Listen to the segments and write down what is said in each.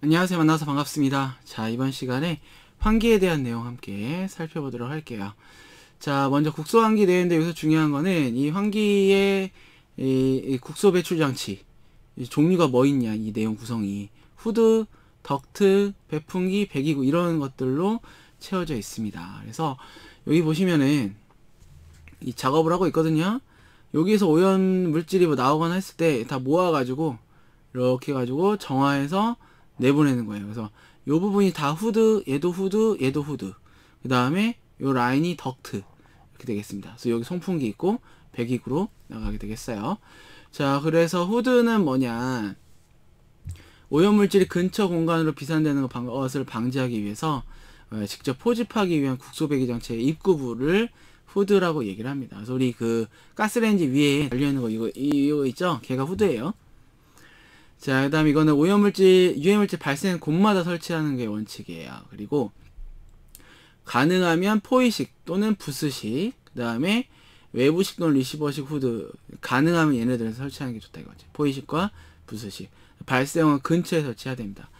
안녕하세요. 만나서 반갑습니다. 자, 이번 시간에 환기에 대한 내용 함께 살펴보도록 할게요. 자, 먼저 국소 환기 내용인데 여기서 중요한 거는 이 환기의 이 국소 배출 장치 이 종류가 뭐 있냐, 이 내용 구성이 후드, 덕트, 배풍기, 배기구 이런 것들로 채워져 있습니다. 그래서 여기 보시면은 이 작업을 하고 있거든요. 여기에서 오염 물질이 뭐 나오거나 했을 때 다 모아가지고 이렇게 해가지고 정화해서 내보내는 거예요. 그래서 요 부분이 다 후드, 얘도 후드, 얘도 후드. 그 다음에 요 라인이 덕트 이렇게 되겠습니다. 그래서 여기 송풍기 있고 배기구로 나가게 되겠어요. 자, 그래서 후드는 뭐냐? 오염물질이 근처 공간으로 비산되는 것을 방지하기 위해서 직접 포집하기 위한 국소배기 장치의 입구부를 후드라고 얘기를 합니다. 그래서 우리 그 가스레인지 위에 달려있는 거 이거 있죠? 걔가 후드예요. 자, 그 다음 이거는 오염물질, 유해물질 발생 곳마다 설치하는 게 원칙이에요. 그리고 가능하면 포이식 또는 부스식, 그 다음에 외부식 또는 리시버식 후드, 가능하면 얘네들을 설치하는 게 좋다 이거지. 포이식과 부스식. 발생원 근처에 설치해야 됩니다.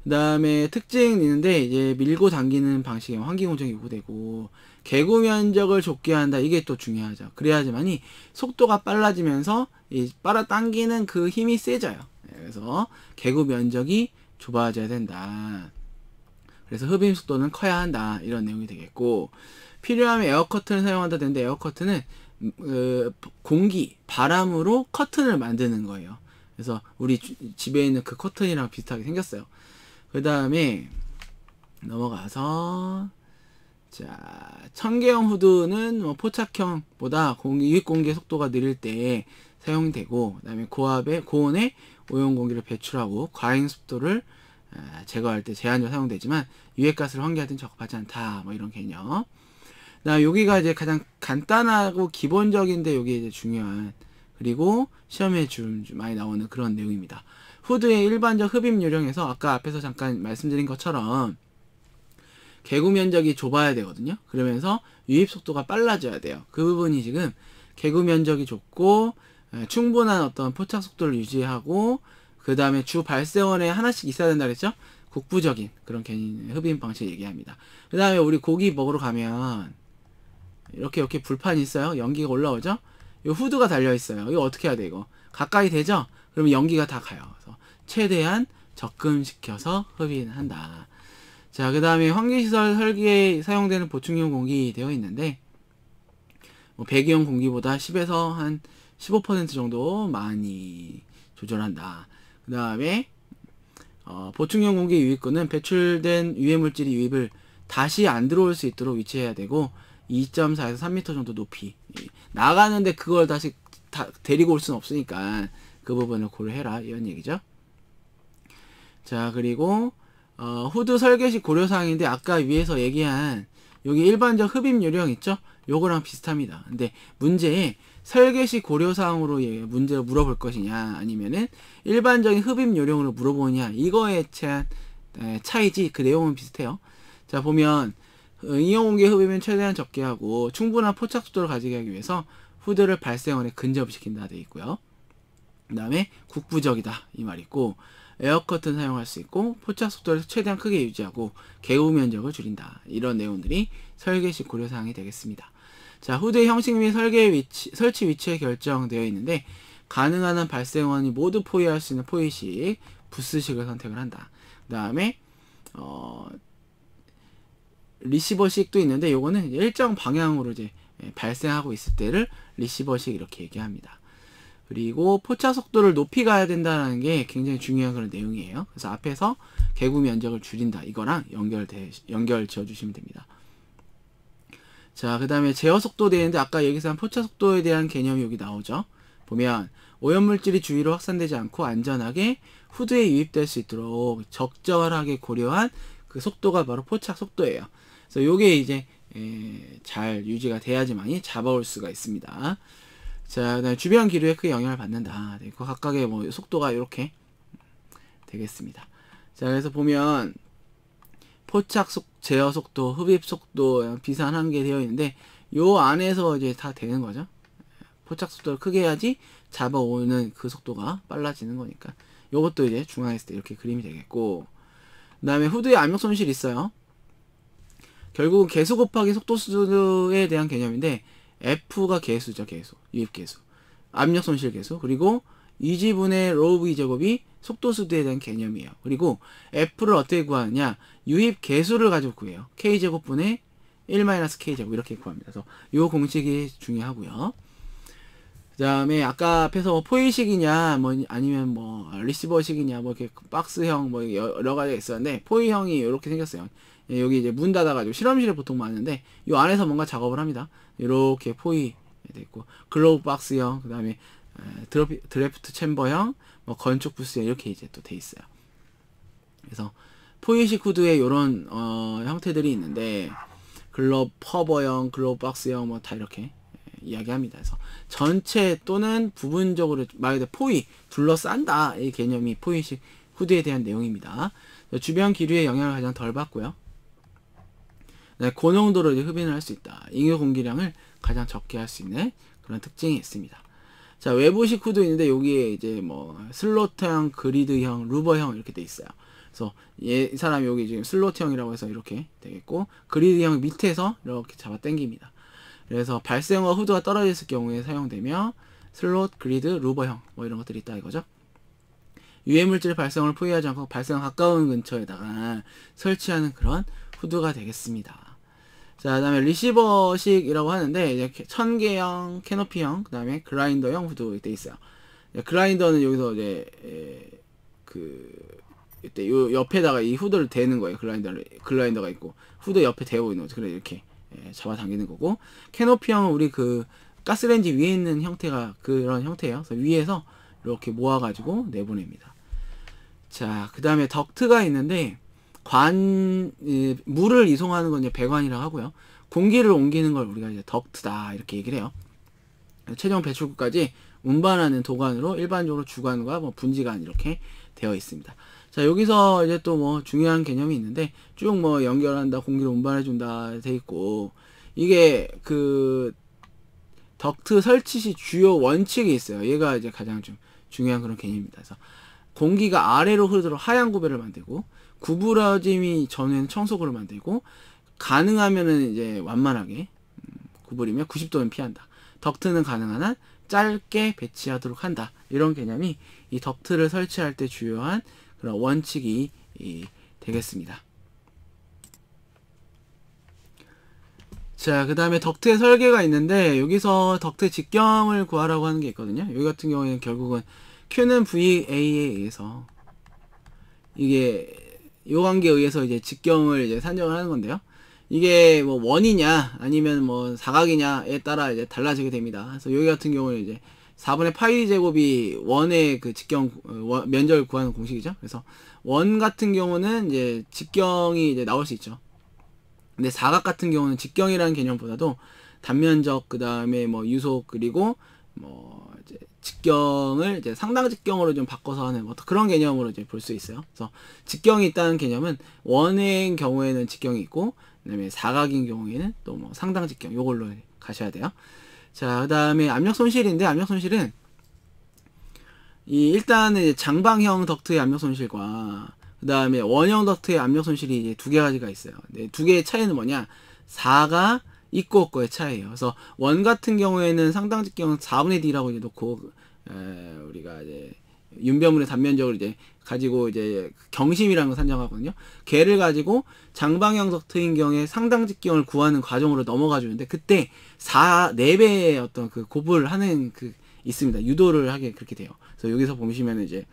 그 다음에 특징이 있는데, 이제 밀고 당기는 방식의 환기공정이 요구되고, 개구 면적을 좁게 한다. 이게 또 중요하죠. 그래야지만이 속도가 빨라지면서 이 빨아당기는 그 힘이 세져요. 그래서 개구 면적이 좁아져야 된다. 그래서 흡입 속도는 커야 한다. 이런 내용이 되겠고, 필요하면 에어 커튼을 사용한다 되는데, 에어 커튼은 공기, 바람으로 커튼을 만드는 거예요. 그래서 우리 집에 있는 그 커튼이랑 비슷하게 생겼어요. 그 다음에 넘어가서, 자, 청계형 후드는 뭐 포착형보다 유입 공기의 속도가 느릴 때 사용되고, 그 다음에 고온에 오염 공기를 배출하고 과잉 습도를 제거할 때 제한적으로 사용되지만 유해가스를 환기할 땐 적합하지 않다. 뭐 이런 개념. 나 여기가 이제 가장 간단하고 기본적인데 여기 이제 중요한, 그리고 시험에 좀 많이 나오는 그런 내용입니다. 후드의 일반적 흡입 요령에서 아까 앞에서 잠깐 말씀드린 것처럼 개구 면적이 좁아야 되거든요. 그러면서 유입 속도가 빨라져야 돼요. 그 부분이 지금 개구 면적이 좁고 충분한 어떤 포착 속도를 유지하고, 그 다음에 주 발생원에 하나씩 있어야 된다 그랬죠? 국부적인 그런 개인 흡입 방식 얘기합니다. 그 다음에 우리 고기 먹으러 가면 이렇게 불판이 있어요. 연기가 올라오죠? 이 후드가 달려 있어요. 이거 어떻게 해야 돼? 이거 가까이 되죠? 그러면 연기가 다 가요. 그래서 최대한 적금시켜서 흡입한다. 자, 그 다음에 환기시설 설계에 사용되는 보충용 공기 되어 있는데, 뭐 배기용 공기보다 10에서 한 15% 정도 많이 조절한다. 그 다음에 보충용 공기 유입구는 배출된 유해물질이 유입을 다시 안 들어올 수 있도록 위치해야 되고, 2.4에서 3m 정도 높이 나가는데 그걸 다시 데리고 올 수는 없으니까 그 부분을 고려해라 이런 얘기죠. 자, 그리고 후드 설계식 고려사항인데, 아까 위에서 얘기한 여기 일반적 흡입 요령 있죠? 요거랑 비슷합니다. 근데 문제에 설계식 고려사항으로 문제를 물어볼 것이냐, 아니면은 일반적인 흡입 요령으로 물어보느냐, 이거에 대한 차이지 그 내용은 비슷해요. 자, 보면 이온공기 흡입은 최대한 적게 하고 충분한 포착 속도를 가지게 하기 위해서 후드를 발생원에 근접시킨다 돼 있고요. 그 다음에 국부적이다 이 말 있고, 에어 커튼 사용할 수 있고, 포착 속도를 최대한 크게 유지하고 개구 면적을 줄인다. 이런 내용들이 설계식 고려사항이 되겠습니다. 자, 후드의 형식 및 설치 위치에 결정되어 있는데, 가능한 한 발생원이 모두 포위할 수 있는 포위식, 부스식을 선택을 한다. 그 다음에 리시버식도 있는데, 요거는 일정 방향으로 이제 발생하고 있을 때를 리시버식 이렇게 얘기합니다. 그리고 포착 속도를 높이 가야 된다는 게 굉장히 중요한 그런 내용이에요. 그래서 앞에서 개구 면적을 줄인다 이거랑 연결 지어주시면 됩니다. 자, 그 다음에 제어 속도 되는데, 아까 얘기한 포착 속도에 대한 개념이 여기 나오죠. 보면 오염물질이 주위로 확산되지 않고 안전하게 후드에 유입될 수 있도록 적절하게 고려한 그 속도가 바로 포착 속도예요. 그래서 요게 이제 잘 유지가 돼야지만이 잡아올 수가 있습니다. 자, 그다음에 주변 기류에 크게 영향을 받는다. 그 각각의 뭐 속도가 이렇게 되겠습니다. 자, 그래서 보면 포착 제어 속도, 흡입 속도 비슷한 게 되어 있는데, 요 안에서 이제 다 되는 거죠. 포착 속도를 크게 해야지 잡아오는 그 속도가 빨라지는 거니까. 요것도 이제 중앙에 있을 때 이렇게 그림이 되겠고, 그 다음에 후드에 압력 손실이 있어요. 결국은 개수 곱하기 속도수에 대한 개념인데 F가 개수죠. 개수. 유입 개수. 압력 손실 개수. 그리고 Eg분의 rho v 제곱이 속도수에 대한 개념이에요. 그리고 F를 어떻게 구하느냐? 유입 개수를 가지고 구해요. K제곱분의 1-K제곱 이렇게 구합니다. 그래서 이 공식이 중요하고요. 그 다음에 아까 앞에서 뭐 포이식이냐 뭐 아니면 뭐 리시버식이냐 뭐 이렇게 박스형 뭐 여러 가지가 있었는데 포이형이 이렇게 생겼어요. 여기 이제 문 닫아가지고 실험실에 보통 많은데 이 안에서 뭔가 작업을 합니다. 이렇게 포이 돼 있고 글로브 박스형 그 다음에 드래프트 챔버형 뭐 건축 부스형 이렇게 이제 또 돼 있어요. 그래서 포이식 후드에 이런 형태들이 있는데 글로브 커버형, 글로브 박스형 뭐 다 이렇게 이야기합니다. 그래서 전체 또는 부분적으로 말 그대로 포이 둘러싼다 이 개념이 포이식 후드에 대한 내용입니다. 주변 기류의 영향을 가장 덜 받고요. 네, 고농도로 이제 흡인을 할 수 있다. 잉여 공기량을 가장 적게 할 수 있는 그런 특징이 있습니다. 자, 외부식 후드 있는데 여기에 이제 뭐 슬로트형, 그리드형, 루버형 이렇게 돼 있어요. 그래서 이 사람이 여기 지금 슬로트형이라고 해서 이렇게 되겠고 그리드형 밑에서 이렇게 잡아 당깁니다. 그래서 발생어 후드가 떨어졌을 경우에 사용되며 슬롯, 그리드, 루버형 뭐 이런 것들이 있다 이거죠. 유해물질 발생을 포위하지 않고 발생 가까운 근처에다가 설치하는 그런 후드가 되겠습니다. 자, 그 다음에 리시버식이라고 하는데 이제 천개형, 캐노피형, 그 다음에 그라인더형 후드 돼 있어요. 그라인더는 여기서 이제 이때 요 옆에다가 이 후드를 대는 거예요. 글라인더가 있고 후드 옆에 대고 있는 거죠. 그래 이렇게 잡아당기는 거고 캐노피형은 우리 그 가스레인지 위에 있는 형태가 그런 형태예요. 그래서 위에서 이렇게 모아가지고 내보냅니다. 자, 그 다음에 덕트가 있는데 물을 이송하는 건 이제 배관이라고 하고요. 공기를 옮기는 걸 우리가 이제 덕트다 이렇게 얘기를 해요. 최종 배출구까지 운반하는 도관으로 일반적으로 주관과 뭐 분지관 이렇게 되어 있습니다. 자, 여기서 이제 또 뭐 중요한 개념이 있는데 쭉 뭐 연결한다, 공기를 운반해준다 돼 있고 이게 그 덕트 설치 시 주요 원칙이 있어요. 얘가 이제 가장 좀 중요한 그런 개념입니다. 그래서 공기가 아래로 흐르도록 하얀 구배를 만들고 구부러짐이 전후에는 청소구를 만들고 가능하면은 이제 완만하게 구부리며 90도는 피한다. 덕트는 가능한 한 짧게 배치하도록 한다. 이런 개념이 이 덕트를 설치할 때 주요한 그런 원칙이 되겠습니다. 자, 그 다음에 덕트의 설계가 있는데 여기서 덕트 직경을 구하라고 하는 게 있거든요. 여기 같은 경우에는 결국은 Q는 VA에 의해서 이게 요 관계에 의해서 이제 직경을 이제 산정을 하는 건데요. 이게 뭐 원이냐 아니면 뭐 사각이냐에 따라 이제 달라지게 됩니다. 그래서 여기 같은 경우는 이제 4분의 파이 제곱이 원의 그 직경 면적을 구하는 공식이죠. 그래서 원 같은 경우는 이제 직경이 이제 나올 수 있죠. 근데 사각 같은 경우는 직경이라는 개념보다도 단면적 그 다음에 뭐 유속 그리고 뭐 이제 직경을 이제 상당 직경으로 좀 바꿔서 하는 뭐 그런 개념으로 이제 볼 수 있어요. 그래서 직경이 있다는 개념은 원의 경우에는 직경이 있고 그다음에 사각인 경우에는 또 뭐 상당 직경 요걸로 가셔야 돼요. 자, 그다음에 압력 손실인데 압력 손실은 일단은 이제 장방형 덕트의 압력 손실과 그다음에 원형 덕트의 압력 손실이 이제 두 가지가 있어요. 근데 두 개의 차이는 뭐냐? 4가 있고 없고의 차이예요. 그래서 원 같은 경우에는 상당 직경은 4분의 D라고 이제 놓고 우리가 이제 윤배물의 단면적을 이제 가지고 이제 경심이라는 걸 산정하거든요. 걔를 가지고 장방형 덕트인 경우에 상당 직경을 구하는 과정으로 넘어가 주는데 그때 4배의 어떤 그 곱을 하는 그 있습니다. 유도를 하게 그렇게 돼요. 그래서 여기서 보시면 이제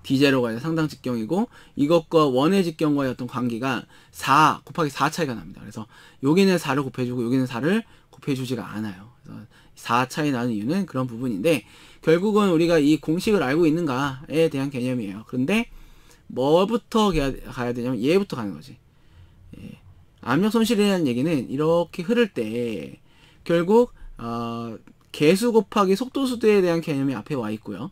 D0가 상당 직경이고 이것과 원의 직경과의 어떤 관계가 4 곱하기 4 차이가 납니다. 그래서 여기는 4를 곱해주고 여기는 4를 곱해주지가 않아요. 그래서 4 차이 나는 이유는 그런 부분인데 결국은 우리가 이 공식을 알고 있는가에 대한 개념이에요. 그런데 뭐부터 가야 되냐면 얘부터 가는 거지. 압력 손실이라는 얘기는 이렇게 흐를 때 결국 개수 곱하기 속도수에 대한 개념이 앞에 와 있고요.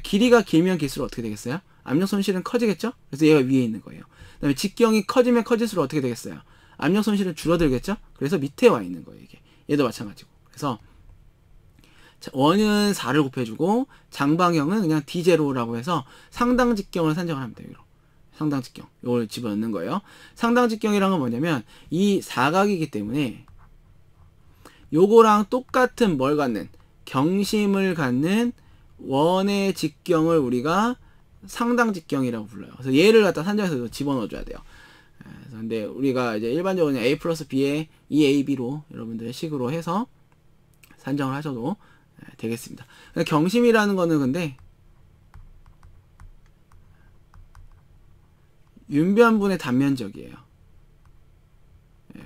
길이가 길면 길수록 어떻게 되겠어요? 압력 손실은 커지겠죠? 그래서 얘가 위에 있는 거예요. 그 다음에 직경이 커지면 커질수록 어떻게 되겠어요? 압력 손실은 줄어들겠죠? 그래서 밑에 와 있는 거예요. 이게 얘도 마찬가지고. 그래서 원은 4를 곱해주고 장방형은 그냥 D0라고 해서 상당 직경을 산정을 합니다. 여기로. 상당 직경. 이걸 집어넣는 거예요. 상당 직경이란 건 뭐냐면 이 사각이기 때문에 요거랑 똑같은 뭘 갖는 경심을 갖는 원의 직경을 우리가 상당 직경이라고 불러요. 그래서 얘를 갖다 산정해서 집어넣어 줘야 돼요. 그래서 근데 우리가 이제 일반적으로 a 플러스 b에 2ab로 여러분들의 식으로 해서 산정을 하셔도 되겠습니다. 경심이라는 거는 근데 윤변분의 단면적이에요.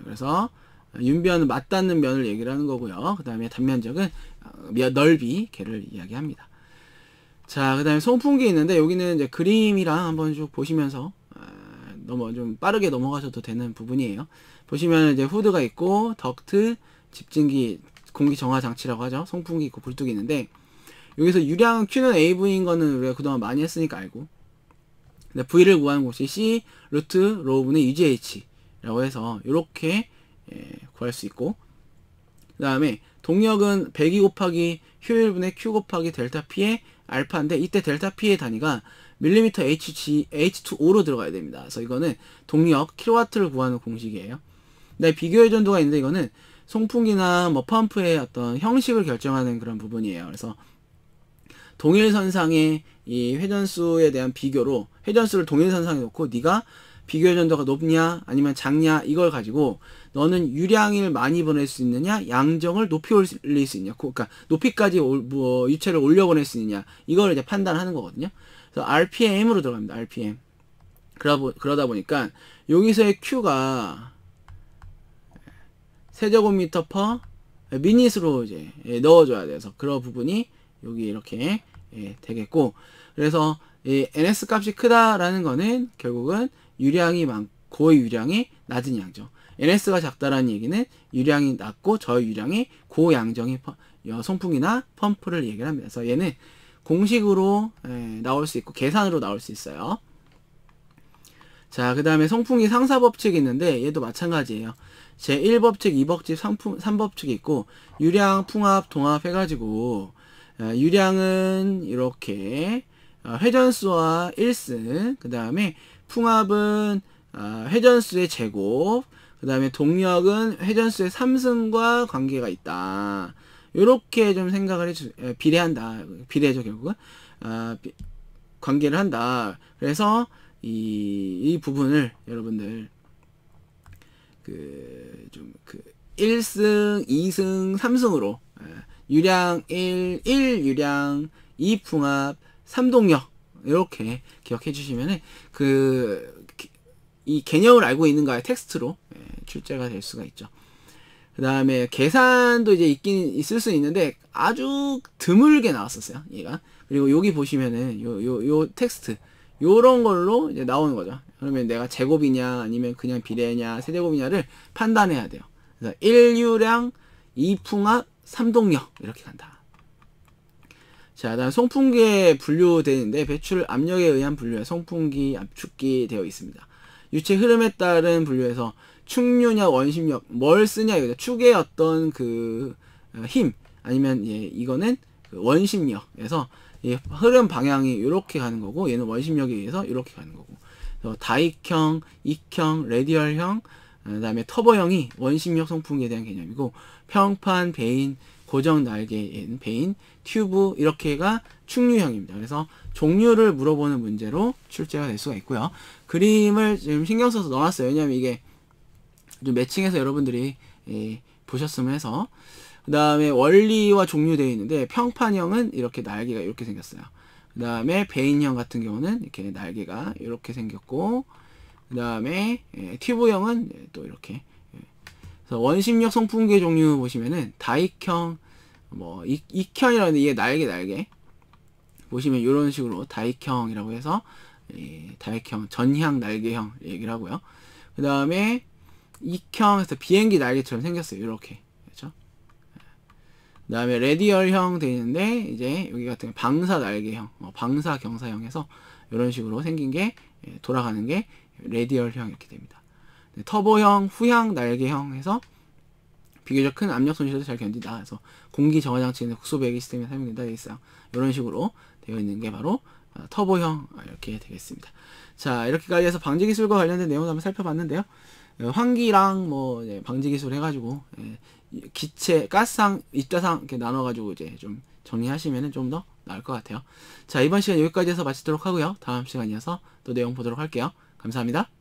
그래서 윤변은 맞닿는 면을 얘기를 하는 거고요. 그 다음에 단면적은 넓이, 걔를 이야기합니다. 자, 그 다음에 송풍기 있는데 여기는 이제 그림이랑 한번 쭉 보시면서 좀 빠르게 넘어가셔도 되는 부분이에요. 보시면 이제 후드가 있고 덕트, 집진기, 공기 정화 장치라고 하죠. 송풍기 있고 굴뚝이 있는데 여기서 유량 Q는 AV인 거는 우리가 그동안 많이 했으니까 알고, 근데 V를 구하는 곳이 C 루트 로우분의 UGH라고 해서 이렇게 구할 수 있고, 그 다음에 동력은 102 곱하기 효율분의 Q 곱하기 델타 P의 알파인데 이때 델타 P의 단위가 밀리미터 H2O로 들어가야 됩니다. 그래서 이거는 동력 킬로와트를 구하는 공식이에요. 근데 비교의 전도가 있는데 이거는 송풍기나 뭐 펌프의 어떤 형식을 결정하는 그런 부분이에요. 그래서 동일선상의 이 회전수에 대한 비교로 회전수를 동일선상에 놓고 네가 비교의 전도가 높냐 아니면 작냐 이걸 가지고 너는 유량을 많이 보낼 수 있느냐 양정을 높이 올릴 수 있냐, 그러니까 높이까지 뭐 유체를 올려 보낼 수 있느냐 이걸 이제 판단하는 거거든요. 그래서 RPM으로 들어갑니다. RPM. 그러다 보니까 여기서의 Q가 세제곱미터 퍼 미닛으로 이제 넣어줘야 돼서 그런 부분이 여기 이렇게 되겠고, 그래서 이 NS 값이 크다라는 거는 결국은 유량이 많고 유량이 낮은 양정. NS가 작다라는 얘기는 유량이 낮고 저유량이 고양정의 송풍기나 펌프를 얘기를 합니다. 그래서 얘는 공식으로 나올 수 있고 계산으로 나올 수 있어요. 자, 그 다음에 송풍기 상사법칙이 있는데 얘도 마찬가지예요. 제1법칙, 2법칙, 3법칙이 있고 유량, 풍합, 동합 해가지고 유량은 이렇게 회전수와 1승, 그 다음에 풍합은 회전수의 제곱, 그 다음에 동력은 회전수의 3승과 관계가 있다. 요렇게 좀 생각을 비례한다. 비례죠, 결국은. 관계를 한다. 그래서 이 부분을 여러분들 1승, 2승, 3승으로 유량 1 유량 2 풍합 3동력 이렇게 기억해 주시면은 이 개념을 알고 있는가의 텍스트로 출제가 될 수가 있죠. 그 다음에 계산도 이제 있을 수 있는데 아주 드물게 나왔었어요, 얘가. 그리고 여기 보시면은 요 텍스트 요런 걸로 이제 나오는 거죠. 그러면 내가 제곱이냐 아니면 그냥 비례냐 세제곱이냐를 판단해야 돼요. 그래서 1유량 2풍합 3동력 이렇게 간다. 자, 다음 송풍기에 분류되는데 배출 압력에 의한 분류에 송풍기, 압축기 되어 있습니다. 유체 흐름에 따른 분류에서 축류냐 원심력 뭘 쓰냐 이거죠. 축의 어떤 힘 아니면 이거는 원심력에서 흐름 방향이 이렇게 가는 거고 얘는 원심력에 의해서 이렇게 가는 거고, 그래서 다익형, 익형, 레디얼형, 그 다음에 터보형이 원심력 송풍기에 대한 개념이고 평판, 베인, 고정 날개인 베인, 튜브 이렇게가 축류형입니다. 그래서 종류를 물어보는 문제로 출제가 될 수가 있고요. 그림을 지금 신경 써서 넣어놨어요. 왜냐면 이게 좀 매칭해서 여러분들이 보셨으면 해서. 그 다음에 원리와 종류 되어 있는데 평판형은 이렇게 날개가 이렇게 생겼어요. 그 다음에 베인형 같은 경우는 이렇게 날개가 이렇게 생겼고, 그 다음에 튜브형은 또 이렇게. 그래서 원심력 송풍기의 종류 보시면은 다익형, 뭐 익형이라는데 이게 날개 보시면 이런 식으로 다익형이라고 해서 다익형, 전향 날개형 얘기를 하고요. 그 다음에 익형에서 비행기 날개처럼 생겼어요. 이렇게. 그렇죠? 그 다음에 레디얼형 되어 있는데 이제 여기 같은 방사 날개형, 방사 경사형에서 이런 식으로 생긴 게 돌아가는 게 레디얼형 이렇게 됩니다. 터보형, 후향 날개형 해서 비교적 큰 압력 손실도 잘 견딘다. 그래서 공기 정화 장치는 국소 배기 시스템에 사용된다 되어 있어요. 이런 식으로 되어 있는 게 바로 터보형 이렇게 되겠습니다. 자, 이렇게까지 해서 방지 기술과 관련된 내용을 한번 살펴봤는데요. 환기랑 뭐 방지 기술 해가지고 기체, 가스상, 입자상 이렇게 나눠가지고 이제 좀 정리하시면은 좀 더 나을 것 같아요. 자, 이번 시간 여기까지 해서 마치도록 하고요. 다음 시간 이어서 또 내용 보도록 할게요. 감사합니다.